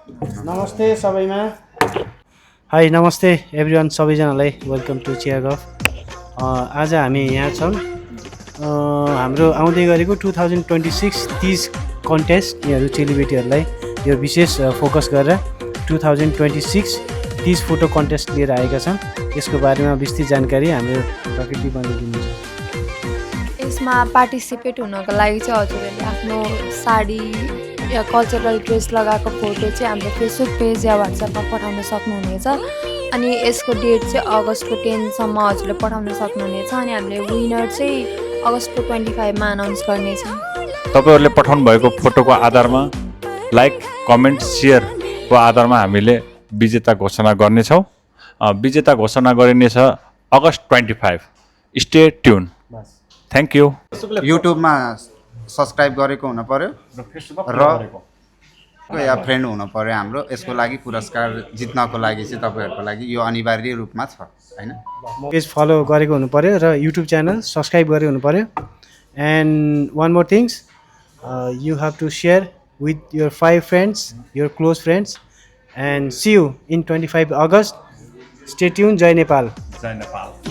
नमस्ते सबैमा हाई नमस्ते एभ्रिवान सबैजनालाई वेलकम टु चिया गफ आज हामी यहाँ छौँ हाम्रो आउँदै गरेको 2026 30 कन्टेस्ट यहाँहरू चेलीबेटीहरूलाई यो विशेष फोकस गरेर 2026 30 फोटो कन्टेस्ट लिएर आएका छन् यसको बारेमा विस्तृत जानकारी हाम्रो प्रकृति बनिदिनुहुन्छ। यसमा पार्टिसिपेट हुनको लागि चाहिँ हजुरहरूले आफ्नो साडी या कल्चरल ड्रेस लगाएको फोटो चाहिँ हाम्रो फेसबुक पेज या वाट्सएपमा पठाउन सक्नुहुनेछ। अनि यसको डेट चाहिँ अगस्तको 10 सम्म हजुरले पठाउन सक्नुहुनेछ। अनि हामीले विनर चाहिँ अगस्तको 25 मा अनाउन्स गर्नेछौँ। तपाईहरुले पठाउनु भएको फोटोको आधारमा लाइक कमेन्ट शेयरको आधारमा हामीले विजेता घोषणा गर्नेछौँ। विजेता घोषणा गरिनेछ अगस्त 25। Stay tune. Thank you. युट्युबमा सब्सक्राइब गरेको हुनु पर्यो र या फ्रेन्ड हुनु पर्यो हाम्रो। यसको लागि पुरस्कार जित्नको लागि चाहिँ तपाईहरुको लागि यो अनिवार्य रूपमा छ हैन। पेज फलो गरेको हुनु पर्यो र युट्युब च्यानल सब्स्क्राइब गरेको हुनु पर्यो। And one more things you have to share with your 5 friends, your close friends, and see you in 25 August. Stay tune. जय नेपाल। जय नेपाल।